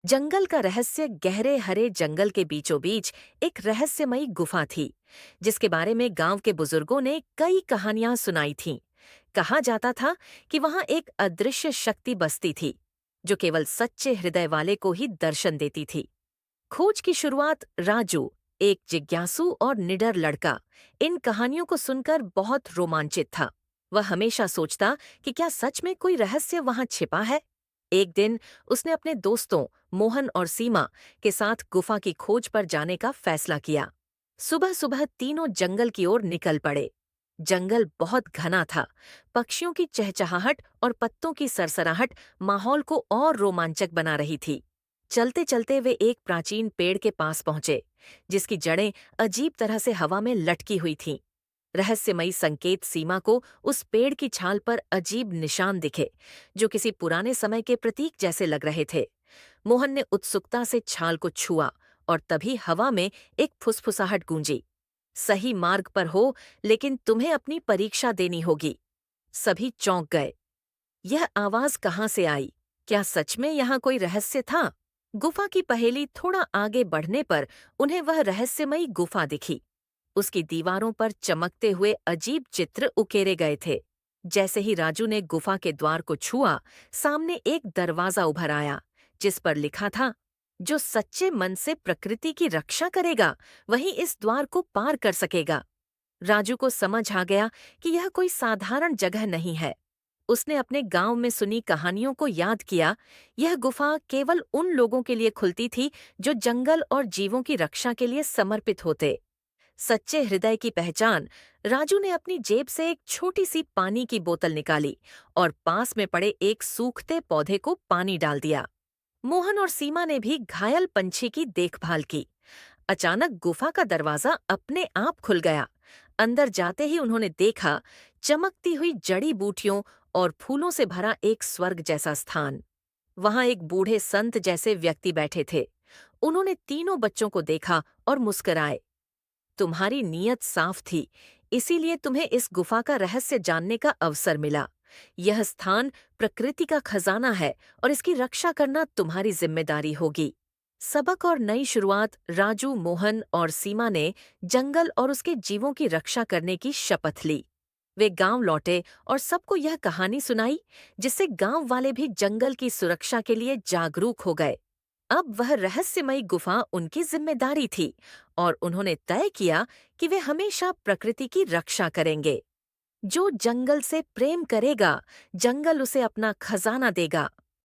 जंगल का रहस्य गहरे हरे जंगल के बीचों बीच एक रहस्यमयी गुफा थी, जिसके बारे में गांव के बुजुर्गों ने कई कहानियां सुनाई थीं। कहा जाता था कि वहां एक अदृश्य शक्ति बसती थी, जो केवल सच्चे हृदय वाले को ही दर्शन देती थी। खोज की शुरुआत राजू, एक जिज्ञासु और निडर लड़का, इन कहानियों को सुनकर बहुत रोमांचित था। वह हमेशा सोचता कि क्या सच में कोई रहस्य वहां छिपा है। एक दिन उसने अपने दोस्तों मोहन और सीमा के साथ गुफा की खोज पर जाने का फैसला किया। सुबह सुबह तीनों जंगल की ओर निकल पड़े। जंगल बहुत घना था। पक्षियों की चहचहाहट और पत्तों की सरसराहट माहौल को और रोमांचक बना रही थी। चलते चलते वे एक प्राचीन पेड़ के पास पहुंचे, जिसकी जड़ें अजीब तरह से हवा में लटकी हुई थीं। रहस्यमयी संकेत सीमा को उस पेड़ की छाल पर अजीब निशान दिखे, जो किसी पुराने समय के प्रतीक जैसे लग रहे थे। मोहन ने उत्सुकता से छाल को छुआ और तभी हवा में एक फुसफुसाहट गूंजी। सही मार्ग पर हो, लेकिन तुम्हें अपनी परीक्षा देनी होगी। सभी चौंक गए। यह आवाज कहाँ से आई? क्या सच में यहाँ कोई रहस्य था? गुफा की पहेली थोड़ा आगे बढ़ने पर उन्हें वह रहस्यमयी गुफा दिखी। उसकी दीवारों पर चमकते हुए अजीब चित्र उकेरे गए थे। जैसे ही राजू ने गुफा के द्वार को छुआ, सामने एक दरवाजा उभर आया, जिस पर लिखा था, जो सच्चे मन से प्रकृति की रक्षा करेगा, वही इस द्वार को पार कर सकेगा। राजू को समझ आ गया कि यह कोई साधारण जगह नहीं है। उसने अपने गांव में सुनी कहानियों को याद किया। यह गुफा केवल उन लोगों के लिए खुलती थी जो जंगल और जीवों की रक्षा के लिए समर्पित होते। सच्चे हृदय की पहचान। राजू ने अपनी जेब से एक छोटी सी पानी की बोतल निकाली और पास में पड़े एक सूखते पौधे को पानी डाल दिया। मोहन और सीमा ने भी घायल पंछी की देखभाल की। अचानक गुफा का दरवाजा अपने आप खुल गया। अंदर जाते ही उन्होंने देखा, चमकती हुई जड़ी बूटियों और फूलों से भरा एक स्वर्ग जैसा स्थान। वहां एक बूढ़े संत जैसे व्यक्ति बैठे थे। उन्होंने तीनों बच्चों को देखा और मुस्कुराए। तुम्हारी नीयत साफ थी, इसीलिए तुम्हें इस गुफा का रहस्य जानने का अवसर मिला। यह स्थान प्रकृति का खजाना है और इसकी रक्षा करना तुम्हारी जिम्मेदारी होगी। सबक और नई शुरुआत। राजू, मोहन और सीमा ने जंगल और उसके जीवों की रक्षा करने की शपथ ली। वे गांव लौटे और सबको यह कहानी सुनाई, जिससे गांव वाले भी जंगल की सुरक्षा के लिए जागरूक हो गए। अब वह रहस्यमयी गुफा उनकी जिम्मेदारी थी और उन्होंने तय किया कि वे हमेशा प्रकृति की रक्षा करेंगे। जो जंगल से प्रेम करेगा, जंगल उसे अपना खजाना देगा।